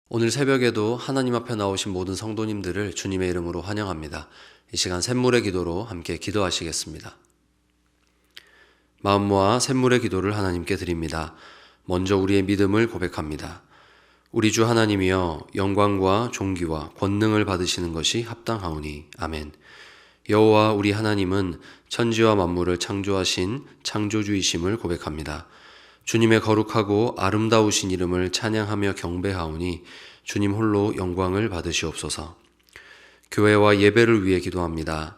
오늘 새벽에도 하나님 앞에 나오신 모든 성도님들을 주님의 이름으로 환영합니다. 이 시간 샘물의 기도로 함께 기도하시겠습니다. 마음 모아 샘물의 기도를 하나님께 드립니다. 먼저 우리의 믿음을 고백합니다. 우리 주 하나님이여, 영광과 존귀와 권능을 받으시는 것이 합당하오니. 아멘. 여호와 우리 하나님은 천지와 만물을 창조하신 창조주이심을 고백합니다. 주님의 거룩하고 아름다우신 이름을 찬양하며 경배하오니 주님 홀로 영광을 받으시옵소서. 교회와 예배를 위해 기도합니다.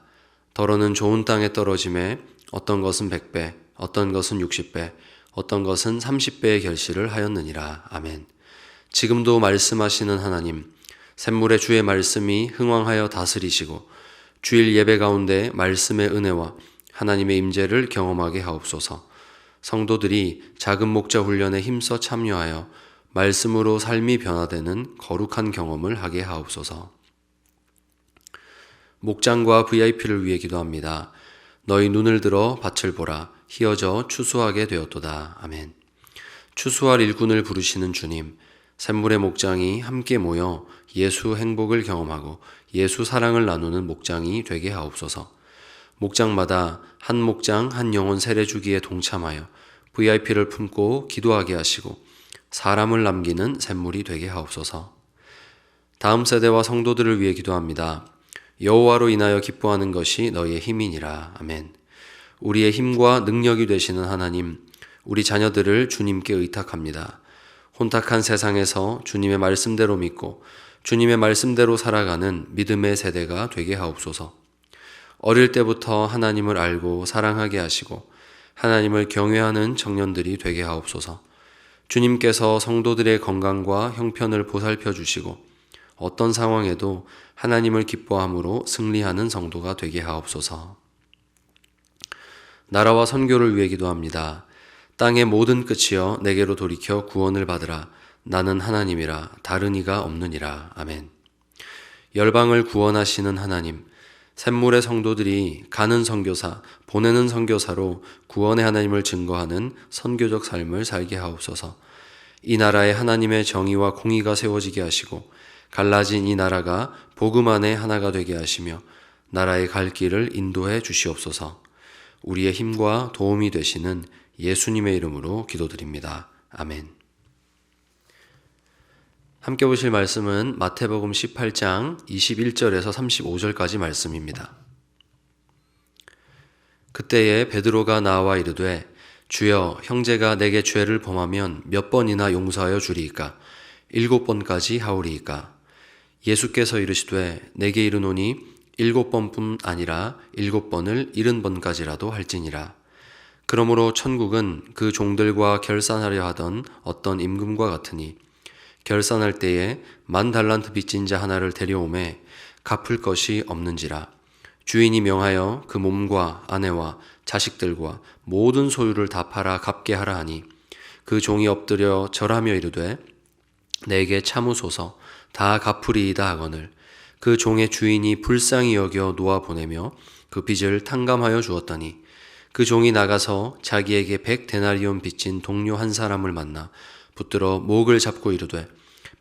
더러는 좋은 땅에 떨어짐에 어떤 것은 100배, 어떤 것은 60배, 어떤 것은 30배의 결실을 하였느니라. 아멘. 지금도 말씀하시는 하나님, 샘물의 주의 말씀이 흥왕하여 다스리시고 주일 예배 가운데 말씀의 은혜와 하나님의 임재를 경험하게 하옵소서. 성도들이 작은 목자 훈련에 힘써 참여하여 말씀으로 삶이 변화되는 거룩한 경험을 하게 하옵소서. 목장과 VIP를 위해 기도합니다. 너희 눈을 들어 밭을 보라. 희어져 추수하게 되었도다. 아멘. 추수할 일꾼을 부르시는 주님, 샘물의 목장이 함께 모여 예수 행복을 경험하고 예수 사랑을 나누는 목장이 되게 하옵소서. 목장마다 한 목장 한 영혼 세례 주기에 동참하여 VIP를 품고 기도하게 하시고 사람을 남기는 샘물이 되게 하옵소서. 다음 세대와 성도들을 위해 기도합니다. 여호와로 인하여 기뻐하는 것이 너희의 힘이니라. 아멘. 우리의 힘과 능력이 되시는 하나님, 우리 자녀들을 주님께 의탁합니다. 혼탁한 세상에서 주님의 말씀대로 믿고 주님의 말씀대로 살아가는 믿음의 세대가 되게 하옵소서. 어릴 때부터 하나님을 알고 사랑하게 하시고 하나님을 경외하는 청년들이 되게 하옵소서. 주님께서 성도들의 건강과 형편을 보살펴 주시고 어떤 상황에도 하나님을 기뻐함으로 승리하는 성도가 되게 하옵소서. 나라와 선교를 위해 기도합니다. 땅의 모든 끝이여 내게로 돌이켜 구원을 받으라. 나는 하나님이라 다른 이가 없느니라. 아멘. 열방을 구원하시는 하나님, 샘물의 성도들이 가는 선교사, 보내는 선교사로 구원의 하나님을 증거하는 선교적 삶을 살게 하옵소서. 이 나라에 하나님의 정의와 공의가 세워지게 하시고 갈라진 이 나라가 복음 안에 하나가 되게 하시며 나라의 갈 길을 인도해 주시옵소서. 우리의 힘과 도움이 되시는 예수님의 이름으로 기도드립니다. 아멘. 함께 보실 말씀은 마태복음 18장 21절에서 35절까지 말씀입니다. 그때에 베드로가 나와 이르되 주여, 형제가 내게 죄를 범하면 몇 번이나 용서하여 주리이까? 7번까지 하오리이까? 예수께서 이르시되 내게 이르노니 7번뿐 아니라 7번을 70번까지라도 할지니라. 그러므로 천국은 그 종들과 결산하려 하던 어떤 임금과 같으니 결산할 때에 10,000달란트 빚진 자 하나를 데려오매 갚을 것이 없는지라. 주인이 명하여 그 몸과 아내와 자식들과 모든 소유를 다 팔아 갚게 하라 하니 그 종이 엎드려 절하며 이르되 내게 참으소서 다 갚으리이다 하거늘 그 종의 주인이 불쌍히 여겨 놓아 보내며 그 빚을 탕감하여 주었더니 그 종이 나가서 자기에게 100데나리온 빚진 동료 한 사람을 만나 붙들어 목을 잡고 이르되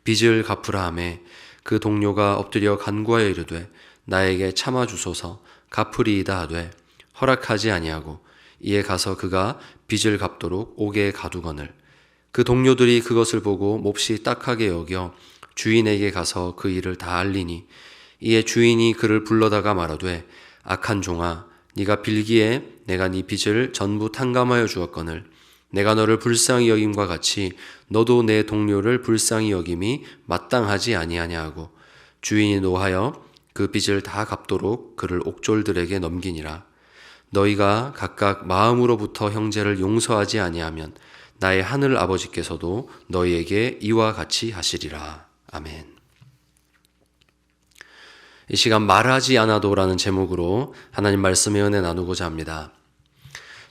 빚을 갚으라 하매 그 동료가 엎드려 간구하여 이르되 나에게 참아주소서 갚으리이다 하되 허락하지 아니하고 이에 가서 그가 빚을 갚도록 옥에 가두거늘 그 동료들이 그것을 보고 몹시 딱하게 여겨 주인에게 가서 그 일을 다 알리니 이에 주인이 그를 불러다가 말하되 악한 종아, 네가 빌기에 내가 네 빚을 전부 탕감하여 주었거늘 내가 너를 불쌍히 여김과 같이 너도 내 동료를 불쌍히 여김이 마땅하지 아니하냐 하고 주인이 노하여 그 빚을 다 갚도록 그를 옥졸들에게 넘기니라. 너희가 각각 마음으로부터 형제를 용서하지 아니하면 나의 하늘 아버지께서도 너희에게 이와 같이 하시리라. 아멘. 이 시간 말하지 않아도라는 제목으로 하나님 말씀의 은혜 나누고자 합니다.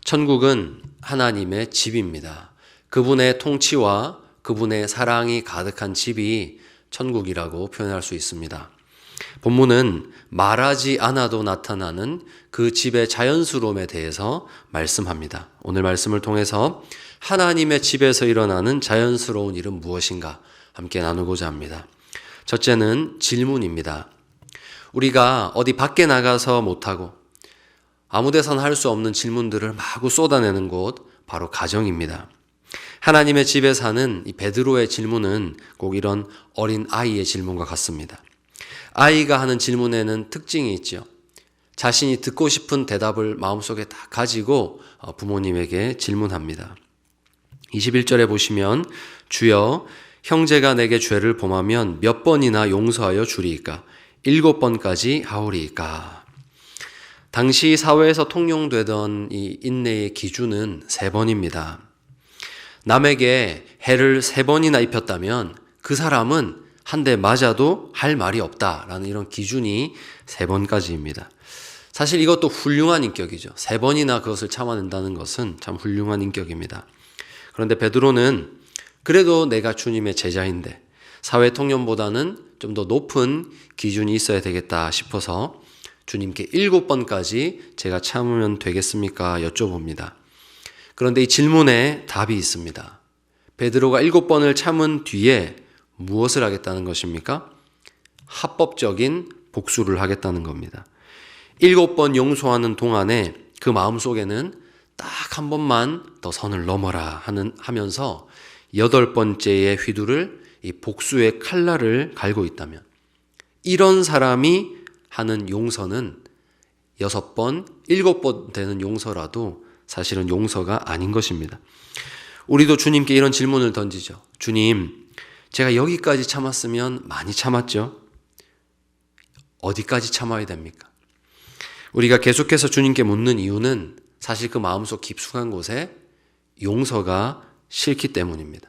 천국은 하나님의 집입니다. 그분의 통치와 그분의 사랑이 가득한 집이 천국이라고 표현할 수 있습니다. 본문은 말하지 않아도 나타나는 그 집의 자연스러움에 대해서 말씀합니다. 오늘 말씀을 통해서 하나님의 집에서 일어나는 자연스러운 일은 무엇인가 함께 나누고자 합니다. 첫째는 질문입니다. 우리가 어디 밖에 나가서 못하고 아무 데서나 할 수 없는 질문들을 마구 쏟아내는 곳, 바로 가정입니다. 하나님의 집에 사는 이 베드로의 질문은 꼭 이런 어린 아이의 질문과 같습니다. 아이가 하는 질문에는 특징이 있죠. 자신이 듣고 싶은 대답을 마음속에 다 가지고 부모님에게 질문합니다. 21절에 보시면 주여 형제가 내게 죄를 범하면 몇 번이나 용서하여 주리이까? 7번까지 하오리이까? 당시 사회에서 통용되던 이 인내의 기준은 3번입니다. 남에게 해를 3번이나 입혔다면 그 사람은 한 대 맞아도 할 말이 없다라는 이런 기준이 3번까지입니다. 사실 이것도 훌륭한 인격이죠. 3번이나 그것을 참아낸다는 것은 참 훌륭한 인격입니다. 그런데 베드로는 그래도 내가 주님의 제자인데 사회 통념보다는 좀 더 높은 기준이 있어야 되겠다 싶어서 주님께 7번까지 제가 참으면 되겠습니까? 여쭤봅니다. 그런데 이 질문에 답이 있습니다. 베드로가 7번을 참은 뒤에 무엇을 하겠다는 것입니까? 합법적인 복수를 하겠다는 겁니다. 7번 용서하는 동안에 그 마음속에는 딱 한 번만 더 선을 넘어라 하면서 8번째의 휘두를 이 복수의 칼날을 갈고 있다면, 이런 사람이 하는 용서는 6번, 7번 되는 용서라도 사실은 용서가 아닌 것입니다. 우리도 주님께 이런 질문을 던지죠. 주님, 제가 여기까지 참았으면 많이 참았죠? 어디까지 참아야 됩니까? 우리가 계속해서 주님께 묻는 이유는 사실 그 마음속 깊숙한 곳에 용서가 싫기 때문입니다.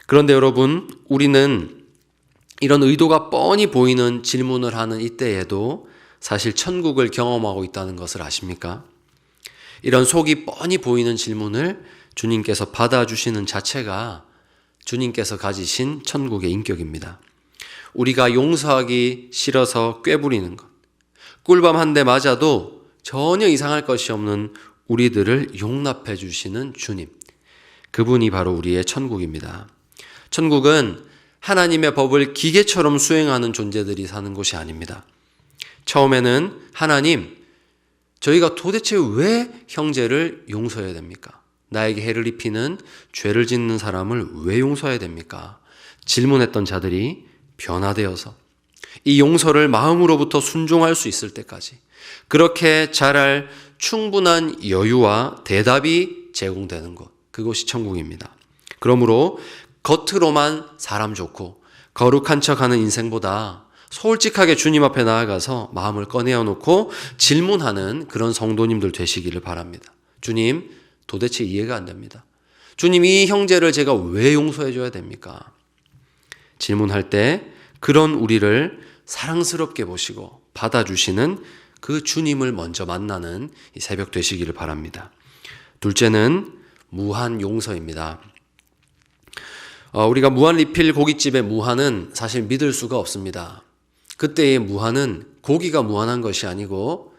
그런데 여러분, 우리는 이런 의도가 뻔히 보이는 질문을 하는 이때에도 사실 천국을 경험하고 있다는 것을 아십니까? 이런 속이 뻔히 보이는 질문을 주님께서 받아주시는 자체가 주님께서 가지신 천국의 인격입니다. 우리가 용서하기 싫어서 꾀부리는 것, 꿀밤 한 대 맞아도 전혀 이상할 것이 없는 우리들을 용납해 주시는 주님, 그분이 바로 우리의 천국입니다. 천국은 하나님의 법을 기계처럼 수행하는 존재들이 사는 곳이 아닙니다. 처음에는 하나님, 저희가 도대체 왜 형제를 용서해야 됩니까? 나에게 해를 입히는 죄를 짓는 사람을 왜 용서해야 됩니까? 질문했던 자들이 변화되어서 이 용서를 마음으로부터 순종할 수 있을 때까지 그렇게 자랄 충분한 여유와 대답이 제공되는 곳, 그곳이 천국입니다. 그러므로 겉으로만 사람 좋고 거룩한 척하는 인생보다 솔직하게 주님 앞에 나아가서 마음을 꺼내어 놓고 질문하는 그런 성도님들 되시기를 바랍니다. 주님, 도대체 이해가 안 됩니다. 주님, 이 형제를 제가 왜 용서해 줘야 됩니까? 질문할 때 그런 우리를 사랑스럽게 보시고 받아주시는 그 주님을 먼저 만나는 이 새벽 되시기를 바랍니다. 둘째는 무한 용서입니다. 우리가 무한리필 고깃집의 무한은 사실 믿을 수가 없습니다. 그때의 무한은 고기가 무한한 것이 아니고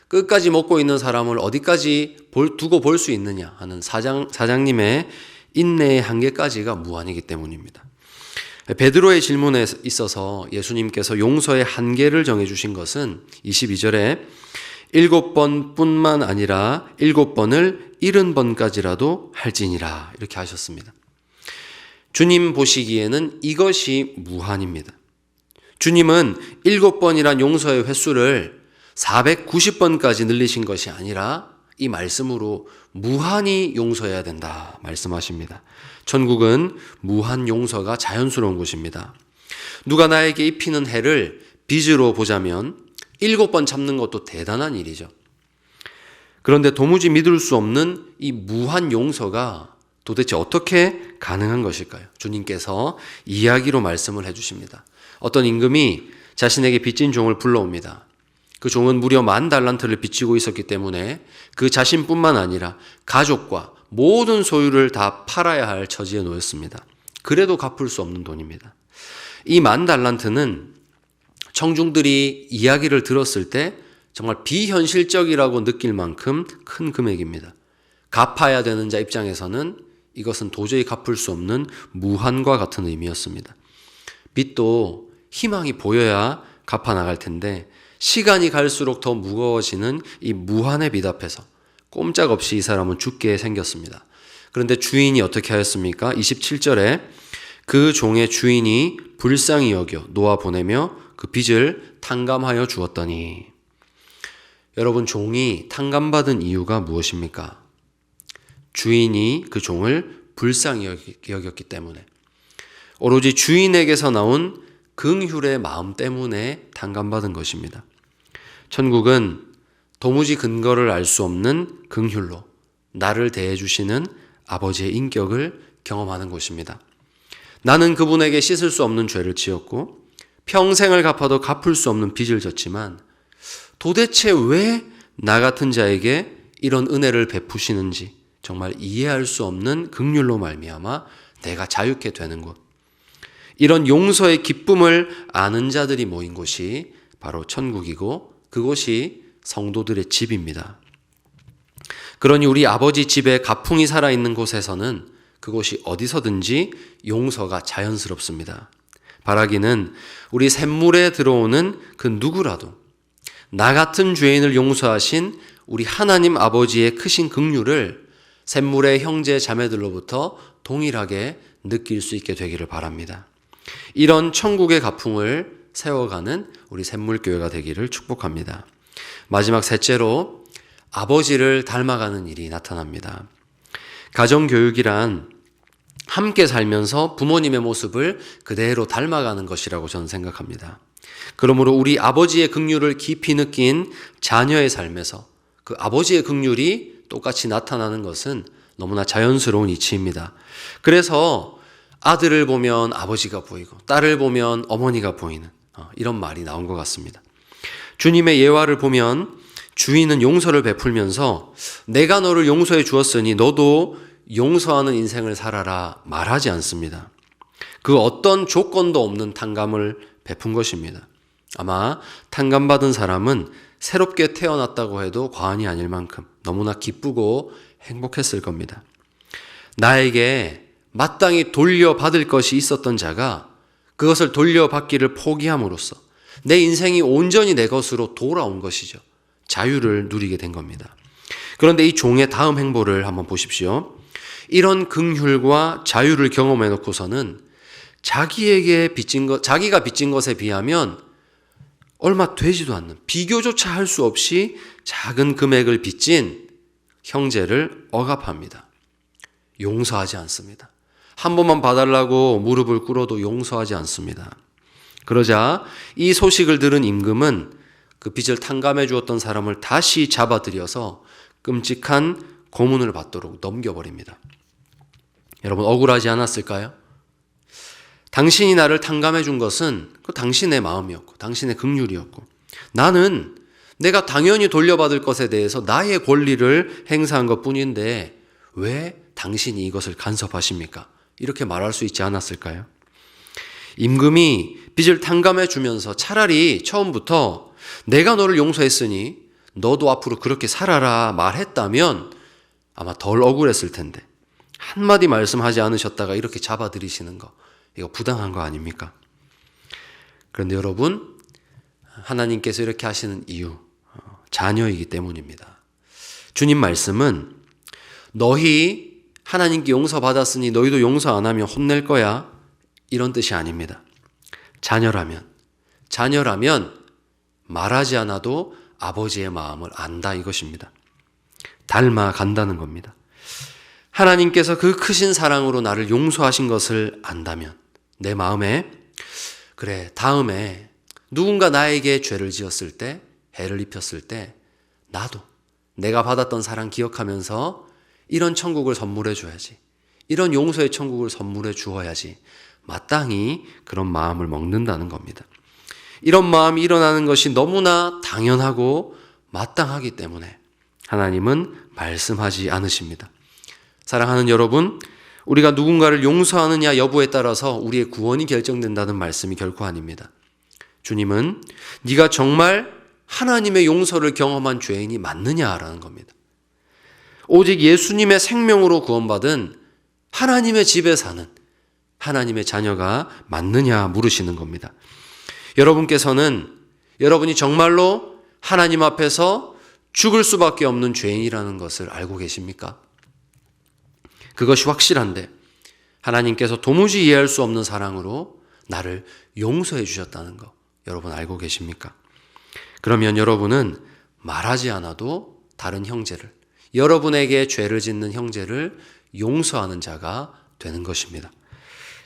끝까지 먹고 있는 사람을 어디까지 두고 볼 수 있느냐 하는 사장님의 인내의 한계까지가 무한이기 때문입니다. 베드로의 질문에 있어서 예수님께서 용서의 한계를 정해주신 것은 22절에 7번뿐만 아니라 7번을 70번까지라도 할지니라 이렇게 하셨습니다. 주님 보시기에는 이것이 무한입니다. 주님은 7번이란 용서의 횟수를 490번까지 늘리신 것이 아니라 이 말씀으로 무한히 용서해야 된다 말씀하십니다. 천국은 무한 용서가 자연스러운 곳입니다. 누가 나에게 입히는 해를 빚으로 보자면 7번 참는 것도 대단한 일이죠. 그런데 도무지 믿을 수 없는 이 무한 용서가 도대체 어떻게 가능한 것일까요? 주님께서 이야기로 말씀을 해주십니다. 어떤 임금이 자신에게 빚진 종을 불러옵니다. 그 종은 무려 10,000달란트를 빚지고 있었기 때문에 그 자신뿐만 아니라 가족과 모든 소유를 다 팔아야 할 처지에 놓였습니다. 그래도 갚을 수 없는 돈입니다. 이 10,000달란트는 청중들이 이야기를 들었을 때 정말 비현실적이라고 느낄 만큼 큰 금액입니다. 갚아야 되는 자 입장에서는 이것은 도저히 갚을 수 없는 무한과 같은 의미였습니다. 빚도 희망이 보여야 갚아나갈 텐데 시간이 갈수록 더 무거워지는 이 무한의 빚 앞에서 꼼짝없이 이 사람은 죽게 생겼습니다. 그런데 주인이 어떻게 하였습니까? 27절에 그 종의 주인이 불쌍히 여겨 놓아보내며 그 빚을 탕감하여 주었더니. 여러분, 종이 탕감받은 이유가 무엇입니까? 주인이 그 종을 불쌍히 여겼기 때문에, 오로지 주인에게서 나온 긍휼의 마음 때문에 탕감받은 것입니다. 천국은 도무지 근거를 알 수 없는 긍휼로 나를 대해주시는 아버지의 인격을 경험하는 곳입니다. 나는 그분에게 씻을 수 없는 죄를 지었고 평생을 갚아도 갚을 수 없는 빚을 졌지만 도대체 왜 나 같은 자에게 이런 은혜를 베푸시는지 정말 이해할 수 없는 긍휼로 말미암아 내가 자유케 되는 곳, 이런 용서의 기쁨을 아는 자들이 모인 곳이 바로 천국이고 그곳이 성도들의 집입니다. 그러니 우리 아버지 집에 가풍이 살아있는 곳에서는 그곳이 어디서든지 용서가 자연스럽습니다. 바라기는 우리 샘물에 들어오는 그 누구라도 나 같은 죄인을 용서하신 우리 하나님 아버지의 크신 긍휼을 샘물의 형제 자매들로부터 동일하게 느낄 수 있게 되기를 바랍니다. 이런 천국의 가풍을 세워가는 우리 샘물교회가 되기를 축복합니다. 마지막 셋째로 아버지를 닮아가는 일이 나타납니다. 가정교육이란 함께 살면서 부모님의 모습을 그대로 닮아가는 것이라고 저는 생각합니다. 그러므로 우리 아버지의 긍휼을 깊이 느낀 자녀의 삶에서 그 아버지의 긍휼이 똑같이 나타나는 것은 너무나 자연스러운 이치입니다. 그래서 아들을 보면 아버지가 보이고 딸을 보면 어머니가 보이는 이런 말이 나온 것 같습니다. 주님의 예화를 보면 주인은 용서를 베풀면서 내가 너를 용서해 주었으니 너도 용서하는 인생을 살아라 말하지 않습니다. 그 어떤 조건도 없는 탕감을 베푼 것입니다. 아마 탕감받은 사람은 새롭게 태어났다고 해도 과언이 아닐 만큼 너무나 기쁘고 행복했을 겁니다. 나에게 마땅히 돌려받을 것이 있었던 자가 그것을 돌려받기를 포기함으로써 내 인생이 온전히 내 것으로 돌아온 것이죠. 자유를 누리게 된 겁니다. 그런데 이 종의 다음 행보를 한번 보십시오. 이런 긍휼과 자유를 경험해 놓고서는 자기가 빚진 것에 비하면 얼마 되지도 않는, 비교조차 할 수 없이 작은 금액을 빚진 형제를 억압합니다. 용서하지 않습니다. 한 번만 봐달라고 무릎을 꿇어도 용서하지 않습니다. 그러자 이 소식을 들은 임금은 그 빚을 탕감해 주었던 사람을 다시 잡아들여서 끔찍한 고문을 받도록 넘겨버립니다. 여러분, 억울하지 않았을까요? 당신이 나를 탕감해 준 것은 그 당신의 마음이었고 당신의 긍휼이었고 나는 내가 당연히 돌려받을 것에 대해서 나의 권리를 행사한 것뿐인데 왜 당신이 이것을 간섭하십니까? 이렇게 말할 수 있지 않았을까요? 임금이 빚을 탕감해 주면서 차라리 처음부터 내가 너를 용서했으니 너도 앞으로 그렇게 살아라 말했다면 아마 덜 억울했을 텐데 한마디 말씀하지 않으셨다가 이렇게 잡아들이시는 거, 이거 부당한 거 아닙니까? 그런데 여러분, 하나님께서 이렇게 하시는 이유, 자녀이기 때문입니다. 주님 말씀은 너희 하나님께 용서받았으니 너희도 용서 안 하면 혼낼 거야, 이런 뜻이 아닙니다. 자녀라면 말하지 않아도 아버지의 마음을 안다, 이것입니다. 닮아간다는 겁니다. 하나님께서 그 크신 사랑으로 나를 용서하신 것을 안다면 내 마음에 그래, 다음에 누군가 나에게 죄를 지었을 때, 해를 입혔을 때 나도 내가 받았던 사랑 기억하면서 이런 천국을 선물해 줘야지, 이런 용서의 천국을 선물해 주어야지, 마땅히 그런 마음을 먹는다는 겁니다. 이런 마음이 일어나는 것이 너무나 당연하고 마땅하기 때문에 하나님은 말씀하지 않으십니다. 사랑하는 여러분, 우리가 누군가를 용서하느냐 여부에 따라서 우리의 구원이 결정된다는 말씀이 결코 아닙니다. 주님은 네가 정말 하나님의 용서를 경험한 죄인이 맞느냐라는 겁니다. 오직 예수님의 생명으로 구원받은 하나님의 집에 사는 하나님의 자녀가 맞느냐 물으시는 겁니다. 여러분께서는 여러분이 정말로 하나님 앞에서 죽을 수밖에 없는 죄인이라는 것을 알고 계십니까? 그것이 확실한데 하나님께서 도무지 이해할 수 없는 사랑으로 나를 용서해 주셨다는 거 여러분 알고 계십니까? 그러면 여러분은 말하지 않아도 다른 형제를, 여러분에게 죄를 짓는 형제를 용서하는 자가 되는 것입니다.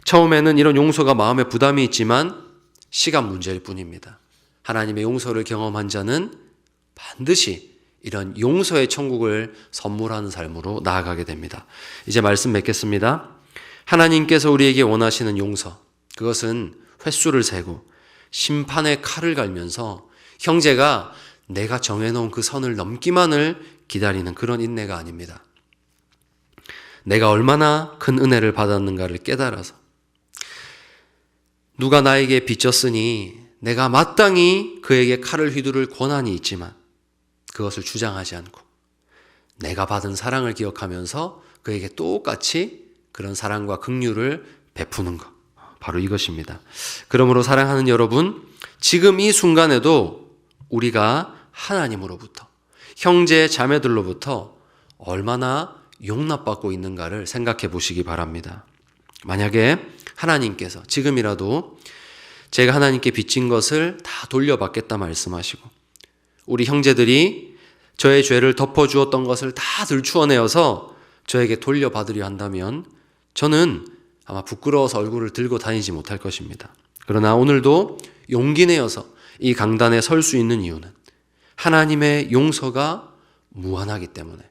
처음에는 이런 용서가 마음에 부담이 있지만 시간 문제일 뿐입니다. 하나님의 용서를 경험한 자는 반드시 이런 용서의 천국을 선물하는 삶으로 나아가게 됩니다. 이제 말씀 맺겠습니다. 하나님께서 우리에게 원하시는 용서, 그것은 횟수를 세고 심판의 칼을 갈면서 형제가 내가 정해놓은 그 선을 넘기만을 기다리는 그런 인내가 아닙니다. 내가 얼마나 큰 은혜를 받았는가를 깨달아서 누가 나에게 빚졌으니 내가 마땅히 그에게 칼을 휘두를 권한이 있지만 그것을 주장하지 않고 내가 받은 사랑을 기억하면서 그에게 똑같이 그런 사랑과 긍휼을 베푸는 것, 바로 이것입니다. 그러므로 사랑하는 여러분, 지금 이 순간에도 우리가 하나님으로부터, 형제 자매들로부터 얼마나 용납받고 있는가를 생각해 보시기 바랍니다. 만약에 하나님께서 지금이라도 제가 하나님께 빚진 것을 다 돌려받겠다 말씀하시고 우리 형제들이 저의 죄를 덮어주었던 것을 다 들추어내어서 저에게 돌려받으려 한다면 저는 아마 부끄러워서 얼굴을 들고 다니지 못할 것입니다. 그러나 오늘도 용기 내어서 이 강단에 설 수 있는 이유는 하나님의 용서가 무한하기 때문에,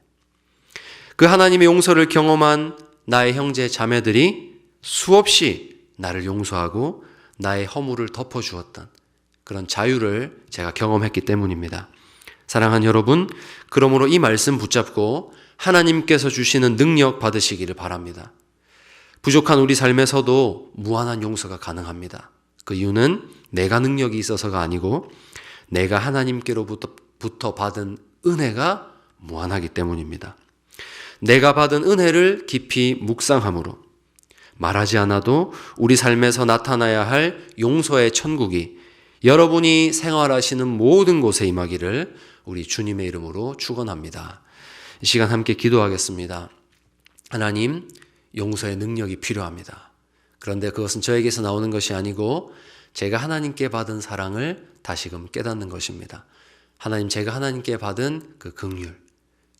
그 하나님의 용서를 경험한 나의 형제 자매들이 수없이 나를 용서하고 나의 허물을 덮어주었던 그런 자유를 제가 경험했기 때문입니다. 사랑하는 여러분, 그러므로 이 말씀 붙잡고 하나님께서 주시는 능력 받으시기를 바랍니다. 부족한 우리 삶에서도 무한한 용서가 가능합니다. 그 이유는 내가 능력이 있어서가 아니고 내가 하나님께로부터 받은 은혜가 무한하기 때문입니다. 내가 받은 은혜를 깊이 묵상함으로 말하지 않아도 우리 삶에서 나타나야 할 용서의 천국이 여러분이 생활하시는 모든 곳에 임하기를 우리 주님의 이름으로 축원합니다. 이 시간 함께 기도하겠습니다. 하나님, 용서의 능력이 필요합니다. 그런데 그것은 저에게서 나오는 것이 아니고 제가 하나님께 받은 사랑을 다시금 깨닫는 것입니다. 하나님, 제가 하나님께 받은 그 긍휼,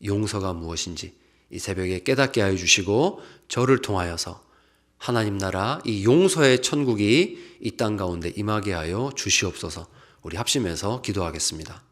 용서가 무엇인지 이 새벽에 깨닫게 하여 주시고 저를 통하여서 하나님 나라 이 용서의 천국이 이 땅 가운데 임하게 하여 주시옵소서. 우리 합심해서 기도하겠습니다.